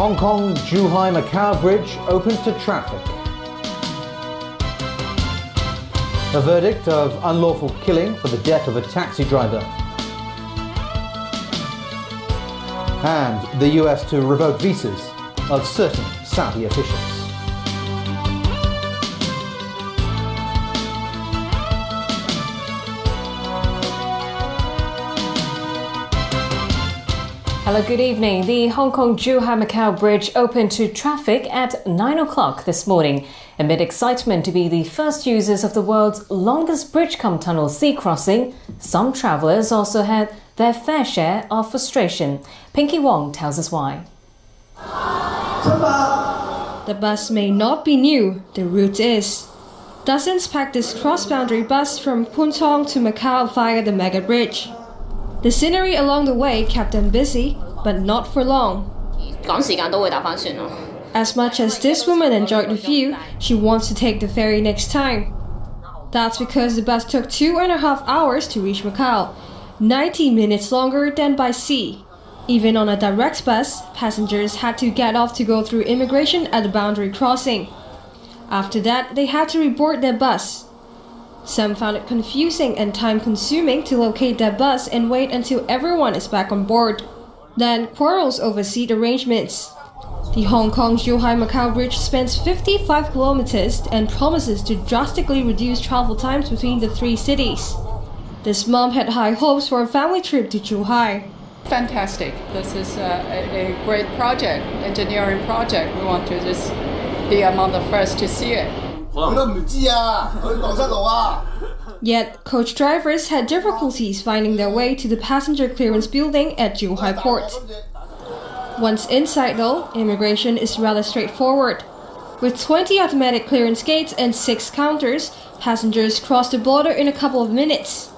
Hong Kong-Zhuhai-Macau Bridge opens to traffic. A verdict of unlawful killing for the death of a taxi driver. And the US to revoke visas of certain Saudi officials. Hello, good evening. The Hong Kong-Zhuhai-Macau Bridge opened to traffic at 9 o'clock this morning amid excitement to be the first users of the world's longest bridge-cum-tunnel sea crossing. Some travellers also had their fair share of frustration. Pinky Wong tells us why. The bus may not be new, the route is. Dozens packed this cross-boundary bus from Kwun Tong to Macau via the mega bridge. The scenery along the way kept them busy, but not for long. As much as this woman enjoyed the view, she wants to take the ferry next time. That's because the bus took 2.5 hours to reach Macau, 90 minutes longer than by sea. Even on a direct bus, passengers had to get off to go through immigration at the boundary crossing. After that, they had to reboard their bus. Some found it confusing and time-consuming to locate their bus and wait until everyone is back on board. Then quarrels over seat arrangements. The Hong Kong-Zhuhai-Macau Bridge spans 55 kilometers and promises to drastically reduce travel times between the three cities. This mom had high hopes for a family trip to Zhuhai. Fantastic. This is a great project, engineering project. We want to just be among the first to see it. Yet, coach drivers had difficulties finding their way to the passenger clearance building at Zhuhai Port. Once inside though, immigration is rather straightforward. With 20 automatic clearance gates and 6 counters, passengers cross the border in a couple of minutes.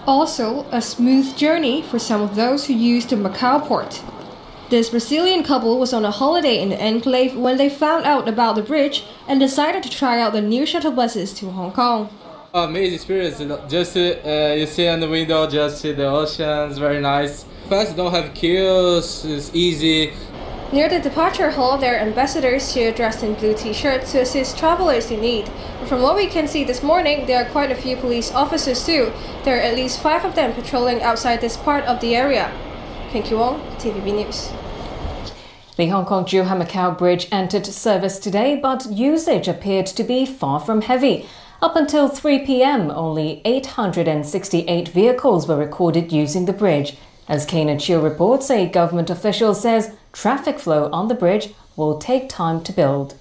Also, a smooth journey for some of those who use the Macau port. This Brazilian couple was on a holiday in the enclave when they found out about the bridge and decided to try out the new shuttle buses to Hong Kong. Amazing experience. Just you see on the window, just see the ocean. It's very nice. Fast, don't have queues. It's easy. Near the departure hall, there are ambassadors here dressed in blue t-shirts to assist travelers in need. But from what we can see this morning, there are quite a few police officers too. There are at least 5 of them patrolling outside this part of the area. Pinky Wong, TVB News. The Hong Kong-Zhuhai-Macau Bridge entered service today, but usage appeared to be far from heavy. Up until 3 p.m, only 868 vehicles were recorded using the bridge. As Kena Chiu reports, a government official says traffic flow on the bridge will take time to build.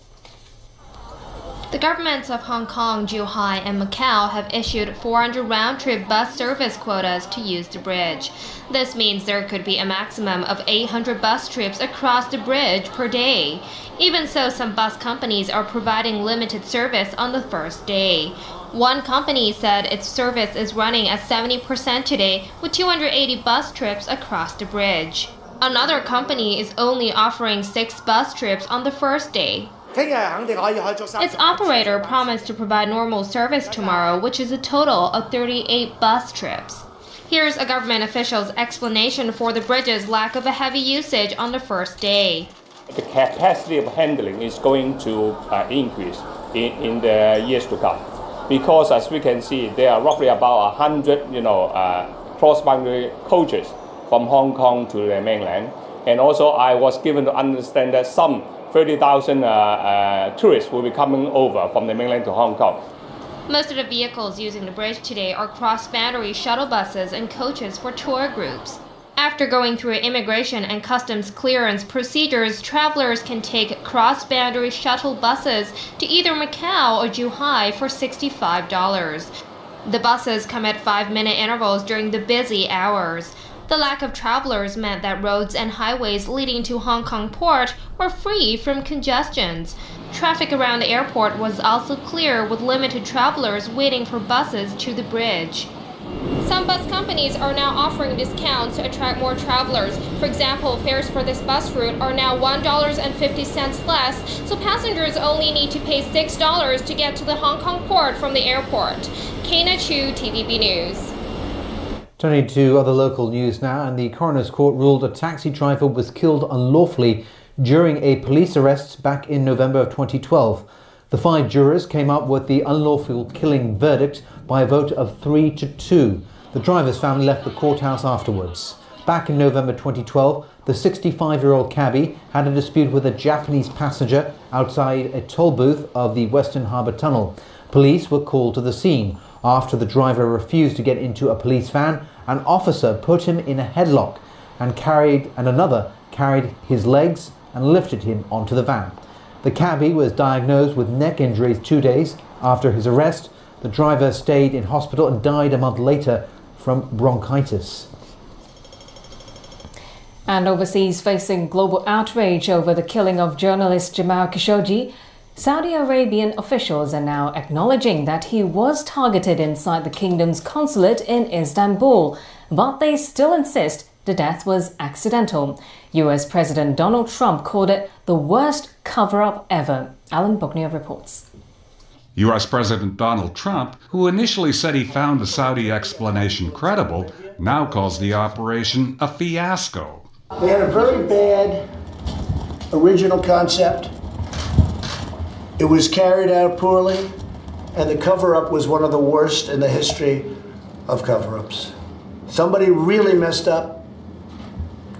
The governments of Hong Kong, Zhuhai and Macau have issued 400 round-trip bus service quotas to use the bridge. This means there could be a maximum of 800 bus trips across the bridge per day. Even so, some bus companies are providing limited service on the first day. One company said its service is running at 70% today with 280 bus trips across the bridge. Another company is only offering 6 bus trips on the first day. Its operator promised to provide normal service tomorrow, which is a total of 38 bus trips. Here's a government official's explanation for the bridge's lack of a heavy usage on the first day. The capacity of handling is going to increase in the years to come, because as we can see, there are roughly about 100, cross-boundary coaches from Hong Kong to the mainland, and also I was given to understand that some 30,000 tourists will be coming over from the mainland to Hong Kong. Most of the vehicles using the bridge today are cross-boundary shuttle buses and coaches for tour groups. After going through immigration and customs clearance procedures, travelers can take cross-boundary shuttle buses to either Macau or Zhuhai for $65. The buses come at 5-minute intervals during the busy hours. The lack of travelers meant that roads and highways leading to Hong Kong Port were free from congestions. Traffic around the airport was also clear, with limited travelers waiting for buses to the bridge. Some bus companies are now offering discounts to attract more travelers. For example, fares for this bus route are now $1.50 less, so passengers only need to pay $6 to get to the Hong Kong port from the airport. Kena Chiu, TVB News. Turning to other local news now, and the coroner's court ruled a taxi driver was killed unlawfully during a police arrest back in November of 2012. The 5 jurors came up with the unlawful killing verdict by a vote of 3-2. The driver's family left the courthouse afterwards. Back in November 2012, the 65-year-old cabbie had a dispute with a Japanese passenger outside a toll booth of the Western Harbour Tunnel. Police were called to the scene. After the driver refused to get into a police van, an officer put him in a headlock and another carried his legs and lifted him onto the van. The cabbie was diagnosed with neck injuries 2 days after his arrest. The driver stayed in hospital and died a month later from bronchitis. And overseas, facing global outrage over the killing of journalist Jamal Khashoggi, Saudi Arabian officials are now acknowledging that he was targeted inside the kingdom's consulate in Istanbul, but they still insist the death was accidental. US President Donald Trump called it the worst cover-up ever. Alan Buckner reports. US President Donald Trump, who initially said he found the Saudi explanation credible, now calls the operation a fiasco. They had a very bad original concept. It was carried out poorly, and the cover-up was one of the worst in the history of cover-ups. Somebody really messed up,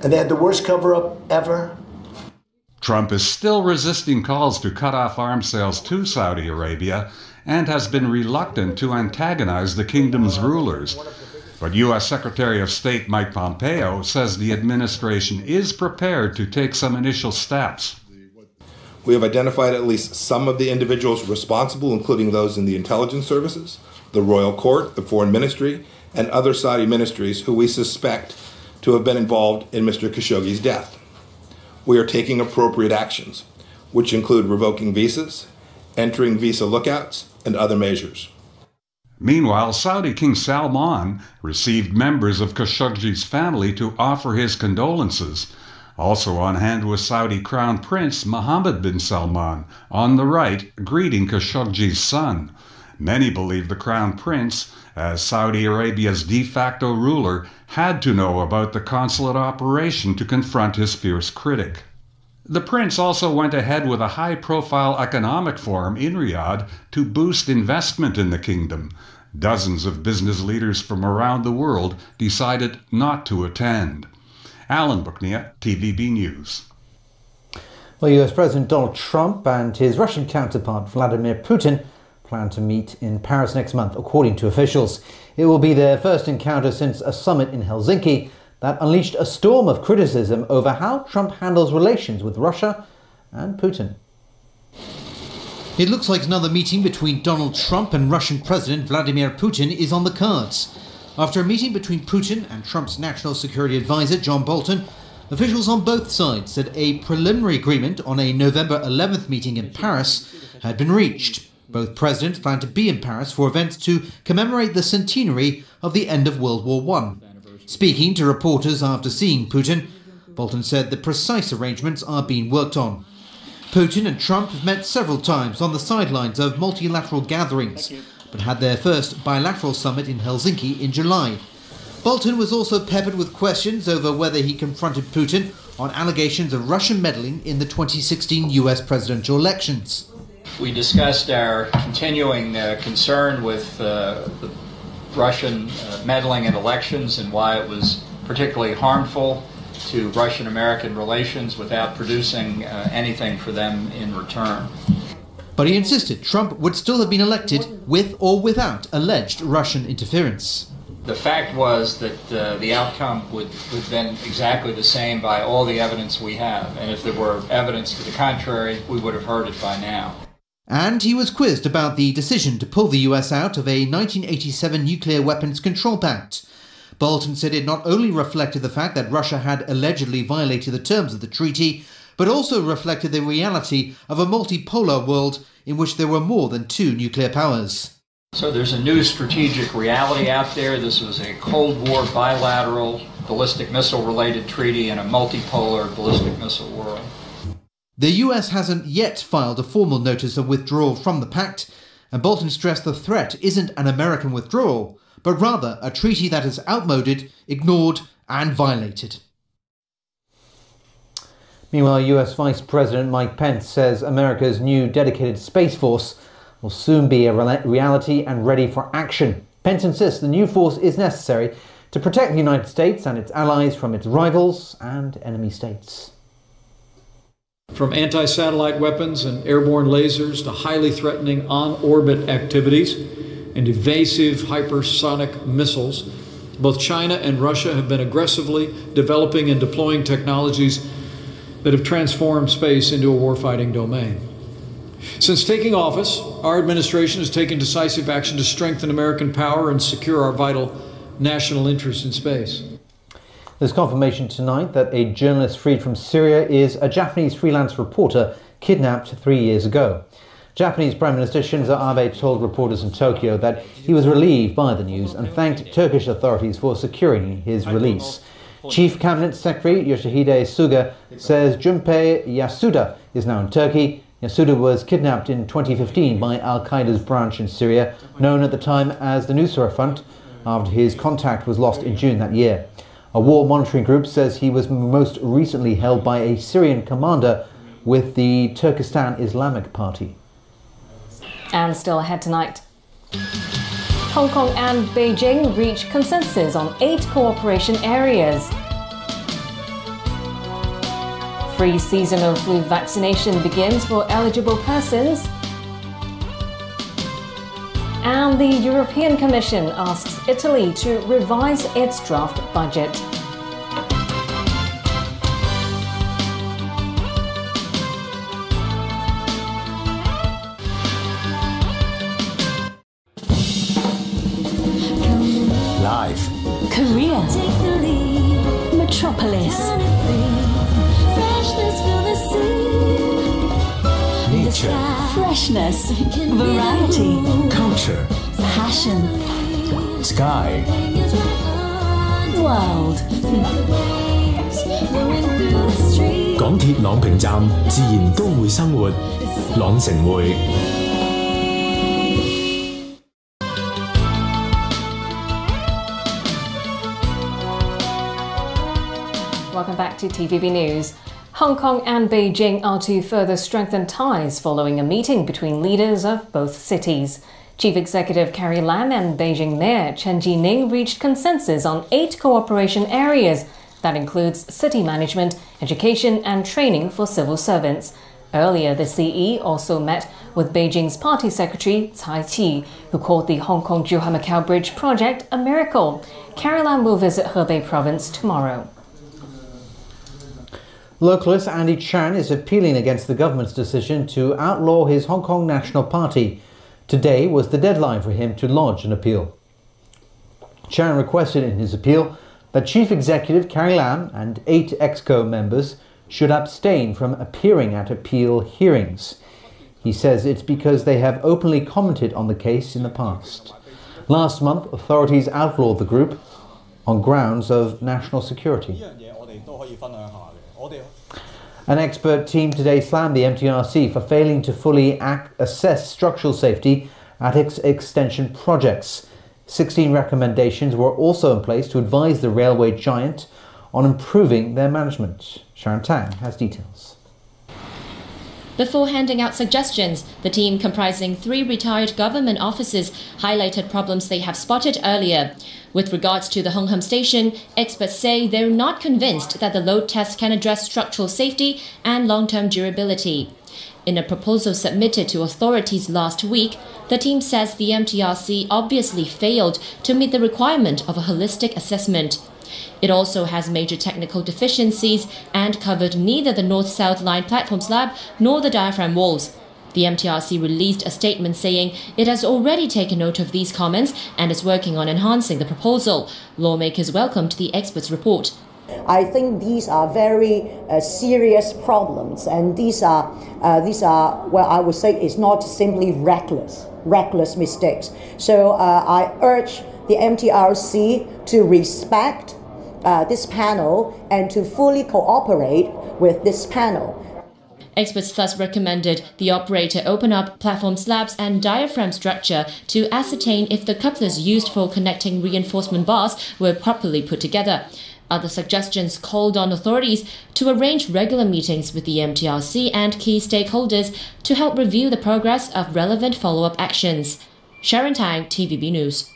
and they had the worst cover-up ever. Trump is still resisting calls to cut off arms sales to Saudi Arabia and has been reluctant to antagonize the kingdom's rulers. But U.S. Secretary of State Mike Pompeo says the administration is prepared to take some initial steps. We have identified at least some of the individuals responsible, including those in the intelligence services, the royal court, the foreign ministry, and other Saudi ministries who we suspect to have been involved in Mr. Khashoggi's death. We are taking appropriate actions, which include revoking visas, entering visa lookouts, and other measures. Meanwhile, Saudi King Salman received members of Khashoggi's family to offer his condolences. Also on hand was Saudi Crown Prince Mohammed bin Salman, on the right, greeting Khashoggi's son. Many believe the Crown Prince, as Saudi Arabia's de facto ruler, had to know about the consulate operation to confront his fierce critic. The prince also went ahead with a high-profile economic forum in Riyadh to boost investment in the kingdom. Dozens of business leaders from around the world decided not to attend. Alan Buckner, TVB News. Well, US President Donald Trump and his Russian counterpart Vladimir Putin plan to meet in Paris next month, according to officials. It will be their first encounter since a summit in Helsinki that unleashed a storm of criticism over how Trump handles relations with Russia and Putin. It looks like another meeting between Donald Trump and Russian President Vladimir Putin is on the cards. After a meeting between Putin and Trump's national security advisor John Bolton, officials on both sides said a preliminary agreement on a November 11th meeting in Paris had been reached. Both presidents plan to be in Paris for events to commemorate the centenary of the end of World War I. Speaking to reporters after seeing Putin, Bolton said the precise arrangements are being worked on. Putin and Trump have met several times on the sidelines of multilateral gatherings, but had their first bilateral summit in Helsinki in July. Bolton was also peppered with questions over whether he confronted Putin on allegations of Russian meddling in the 2016 US presidential elections. We discussed our continuing concern with the Russian meddling in elections and why it was particularly harmful to Russian-American relations without producing anything for them in return. But he insisted Trump would still have been elected with or without alleged Russian interference. The fact was that the outcome would have been exactly the same by all the evidence we have, and if there were evidence to the contrary, we would have heard it by now. And he was quizzed about the decision to pull the US out of a 1987 Nuclear Weapons Control Pact. Bolton said it not only reflected the fact that Russia had allegedly violated the terms of the treaty, but also reflected the reality of a multipolar world in which there were more than two nuclear powers. So there's a new strategic reality out there. This was a Cold War bilateral ballistic missile related treaty in a multipolar ballistic missile world. The US hasn't yet filed a formal notice of withdrawal from the pact, and Bolton stressed the threat isn't an American withdrawal, but rather a treaty that is outmoded, ignored and violated. Meanwhile, US Vice President Mike Pence says America's new dedicated Space Force will soon be a reality and ready for action. Pence insists the new force is necessary to protect the United States and its allies from its rivals and enemy states. From anti-satellite weapons and airborne lasers to highly threatening on-orbit activities and evasive hypersonic missiles, both China and Russia have been aggressively developing and deploying technologies that have transformed space into a warfighting domain. Since taking office, our administration has taken decisive action to strengthen American power and secure our vital national interests in space. There's confirmation tonight that a journalist freed from Syria is a Japanese freelance reporter kidnapped 3 years ago. Japanese Prime Minister Shinzo Abe told reporters in Tokyo that he was relieved by the news and thanked Turkish authorities for securing his release. Chief Cabinet Secretary Yoshihide Suga says Junpei Yasuda is now in Turkey. Yasuda was kidnapped in 2015 by Al-Qaeda's branch in Syria, known at the time as the Nusra Front, after his contact was lost in June that year. A war monitoring group says he was most recently held by a Syrian commander with the Turkestan Islamic Party. And still ahead tonight. Hong Kong and Beijing reach consensus on 8 cooperation areas. Free seasonal flu vaccination begins for eligible persons. And the European Commission asks Italy to revise its draft budget. Live. Korea. Metropolis. Nature. Freshness. Variety. Culture. Passion. Sky. World. 港鐵朗屏站自然都會生活，朗城會。Welcome back to TVB News. Hong Kong and Beijing are to further strengthen ties following a meeting between leaders of both cities. Chief Executive Carrie Lam and Beijing Mayor Chen Jining reached consensus on 8 cooperation areas. That includes city management, education and training for civil servants. Earlier, the CE also met with Beijing's Party Secretary Cai Qi, who called the Hong Kong-Zhuhai-Macau Bridge project a miracle. Carrie Lam will visit Hebei province tomorrow. Localist Andy Chan is appealing against the government's decision to outlaw his Hong Kong National Party. Today was the deadline for him to lodge an appeal. Chan requested in his appeal that Chief Executive Carrie Lam and 8 EXCO members should abstain from appearing at appeal hearings. He says it's because they have openly commented on the case in the past. Last month, authorities outlawed the group on grounds of national security. An expert team today slammed the MTRC for failing to fully assess structural safety at its extension projects. 16 recommendations were also in place to advise the railway giant on improving their management. Sharon Tang has details. Before handing out suggestions, the team, comprising 3 retired government officers, highlighted problems they have spotted earlier. With regards to the Hong Kong station, experts say they're not convinced that the load test can address structural safety and long-term durability. In a proposal submitted to authorities last week, the team says the MTRC obviously failed to meet the requirement of a holistic assessment. It also has major technical deficiencies and covered neither the north-south line platform slab nor the diaphragm walls. The MTRC released a statement saying it has already taken note of these comments and is working on enhancing the proposal. Lawmakers welcomed the experts' report. I think these are very serious problems, and these are well, I would say it's not simply reckless mistakes. So I urge the MTRC to respect this panel and to fully cooperate with this panel. Experts thus recommended the operator open up platform slabs and diaphragm structure to ascertain if the couplers used for connecting reinforcement bars were properly put together. Other suggestions called on authorities to arrange regular meetings with the MTRC and key stakeholders to help review the progress of relevant follow-up actions. Sharon Tang, TVB News.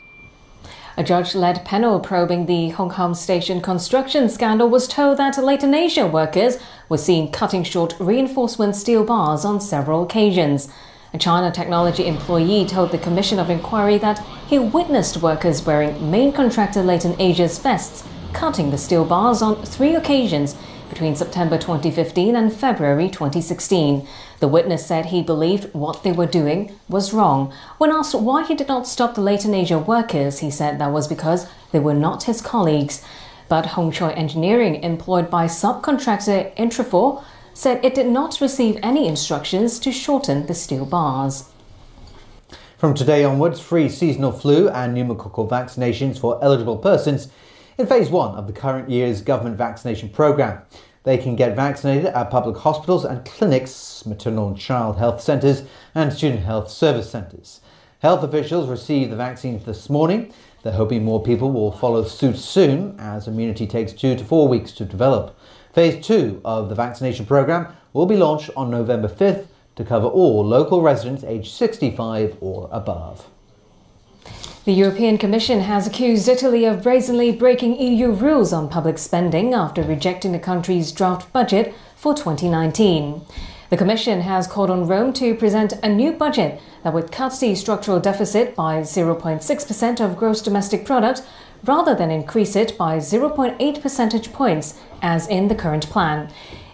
A judge-led panel probing the Hong Kong station construction scandal was told that Leighton Asia workers were seen cutting short reinforcement steel bars on several occasions. A China technology employee told the Commission of Inquiry that he witnessed workers wearing main contractor Leighton Asia's vests cutting the steel bars on 3 occasions between September 2015 and February 2016. The witness said he believed what they were doing was wrong. When asked why he did not stop the Leighton Asia workers, he said that was because they were not his colleagues. But Hong Choi Engineering, employed by subcontractor Intrafor, said it did not receive any instructions to shorten the steel bars. From today onwards, free seasonal flu and pneumococcal vaccinations for eligible persons in Phase 1 of the current year's government vaccination programme. They can get vaccinated at public hospitals and clinics, maternal and child health centres and student health service centres. Health officials received the vaccines this morning. They're hoping more people will follow suit soon, as immunity takes 2 to 4 weeks to develop. Phase 2 of the vaccination programme will be launched on November 5th to cover all local residents aged 65 or above. The European Commission has accused Italy of brazenly breaking EU rules on public spending after rejecting the country's draft budget for 2019. The Commission has called on Rome to present a new budget that would cut the structural deficit by 0.6% of gross domestic product rather than increase it by 0.8 percentage points as in the current plan.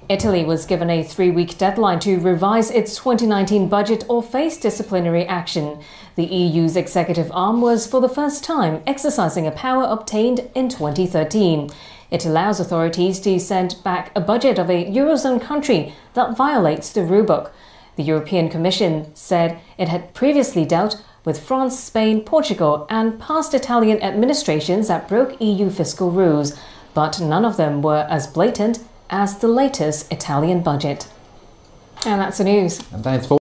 Italy was given a 3-week deadline to revise its 2019 budget or face disciplinary action. The EU's executive arm was for the first time exercising a power obtained in 2013. It allows authorities to send back a budget of a Eurozone country that violates the rulebook. The European Commission said it had previously dealt with France, Spain, Portugal and past Italian administrations that broke EU fiscal rules, but none of them were as blatant as the latest Italian budget. And that's the news. And thanks for